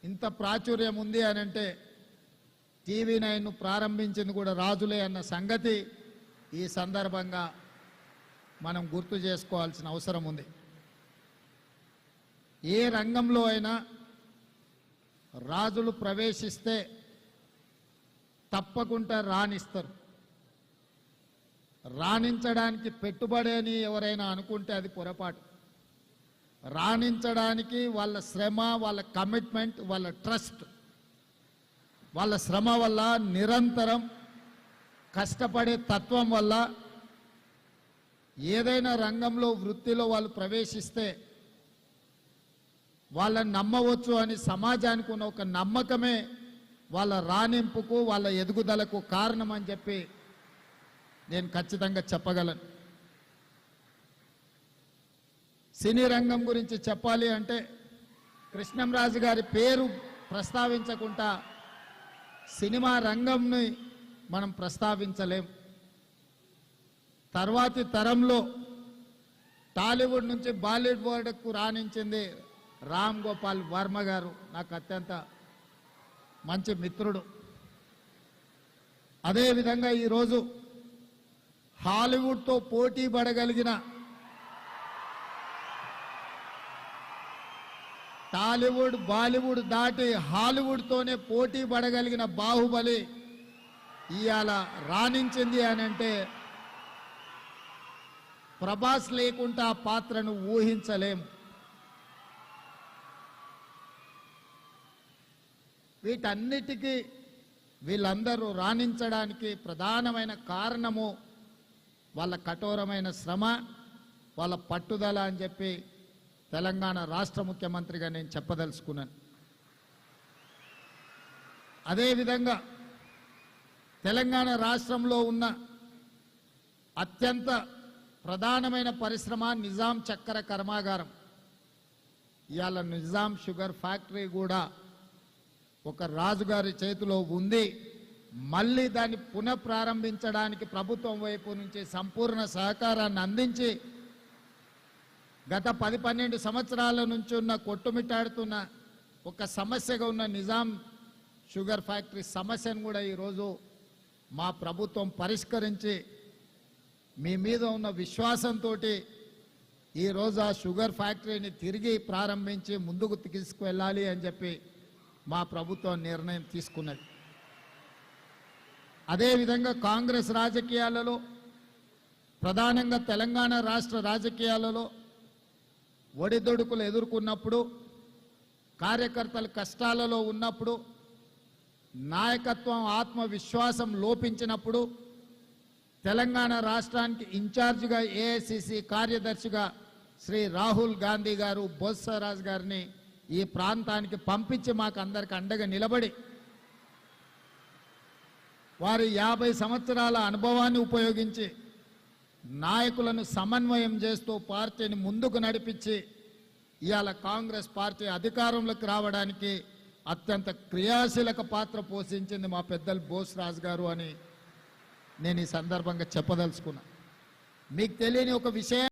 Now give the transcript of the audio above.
ఇంత ప్రాచుర్యం ఉంది అని అంటే TV9 ప్రారంభించింది కూడా రాజులే అన్న సంగతి ఈ సందర్భంగా మనం గుర్తు చేసుకోవాల్సిన అవసరం ఉంది. ఏ రంగంలో అయినా రాజులు ప్రవేశిస్తే తప్పకుండా రాణిస్తారు. రాణించడానికి పెట్టుబడి అని ఎవరైనా అనుకుంటే అది పొరపాటు. రాణించడానికి వాళ్ళ శ్రమ, వాళ్ళ కమిట్మెంట్, వాళ్ళ ట్రస్ట్, వాళ్ళ శ్రమ వల్ల, నిరంతరం కష్టపడే తత్వం వల్ల ఏదైనా రంగంలో వృత్తిలో వాళ్ళు ప్రవేశిస్తే వాళ్ళని నమ్మవచ్చు అని సమాజానికి ఉన్న ఒక నమ్మకమే వాళ్ళ రాణింపుకు, వాళ్ళ ఎదుగుదలకు కారణం అని చెప్పి నేను ఖచ్చితంగా చెప్పగలను. సినీ రంగం గురించి చెప్పాలి అంటే కృష్ణంరాజు గారి పేరు ప్రస్తావించకుండా సినిమా రంగంని మనం ప్రస్తావించలేం. తర్వాతి తరంలో టాలీవుడ్ నుంచి బాలీవుడ్కు రాణించింది రామ్ గోపాల్ వర్మ గారు. నాకు అత్యంత మంచి మిత్రుడు. అదేవిధంగా ఈరోజు హాలీవుడ్తో పోటీ పడగలిగిన, టాలీవుడ్ బాలీవుడ్ దాటి హాలీవుడ్తోనే పోటీ పడగలిగిన బాహుబలి ఇవాళ రాణించింది అని అంటే ప్రభాస్ లేకుండా ఆ పాత్రను ఊహించలేము. వీటన్నిటికీ వీళ్ళందరూ రాణించడానికి ప్రధానమైన కారణము వాళ్ళ కఠోరమైన శ్రమ, వాళ్ళ పట్టుదల అని చెప్పి తెలంగాణ రాష్ట్ర ముఖ్యమంత్రిగా నేను చెప్పదలుచుకున్నాను. అదేవిధంగా తెలంగాణ రాష్ట్రంలో ఉన్న అత్యంత ప్రధానమైన పరిశ్రమ నిజాం చక్కెర కర్మాగారం. ఇవాళ నిజాం షుగర్ ఫ్యాక్టరీ కూడా ఒక రాజుగారి చేతిలో ఉంది. మళ్ళీ దాన్ని పునఃప్రారంభించడానికి ప్రభుత్వం వైపు నుంచి సంపూర్ణ సహకారాన్ని అందించి గత 10-12 సంవత్సరాల నుంచి ఉన్న కొట్టుమిట్టాడుతున్న ఒక సమస్యగా ఉన్న నిజాం షుగర్ ఫ్యాక్టరీ సమస్యను కూడా ఈరోజు మా ప్రభుత్వం పరిష్కరించి మీ మీద ఉన్న విశ్వాసంతో ఈరోజు ఆ షుగర్ ఫ్యాక్టరీని తిరిగి ప్రారంభించి ముందుకు తీసుకువెళ్ళాలి అని చెప్పి మా ప్రభుత్వం నిర్ణయం తీసుకున్నది. అదేవిధంగా కాంగ్రెస్ రాజకీయాలలో, ప్రధానంగా తెలంగాణ రాష్ట్ర రాజకీయాలలో ఒడిదొడుకులు ఎదుర్కొన్నప్పుడు, కార్యకర్తలు కష్టాలలో ఉన్నప్పుడు, నాయకత్వం ఆత్మవిశ్వాసం లోపించినప్పుడు తెలంగాణ రాష్ట్రానికి ఇన్ఛార్జిగా ఏఐసిసి కార్యదర్శిగా శ్రీ రాహుల్ గాంధీ గారు బొత్సరాజ్ గారిని ఈ ప్రాంతానికి పంపించి మాకు అందరికి అండగా నిలబడి వారి 50 సంవత్సరాల అనుభవాన్ని ఉపయోగించి నాయకులను సమన్వయం చేస్తూ పార్టీని ముందుకు నడిపించి ఇవాళ కాంగ్రెస్ పార్టీ అధికారంలోకి రావడానికి అత్యంత క్రియాశీలక పాత్ర పోషించింది మా పెద్దలు బొత్సరాజ్ గారు అని నేను ఈ సందర్భంగా చెప్పదలుచుకున్నా. మీకు తెలియని ఒక విషయం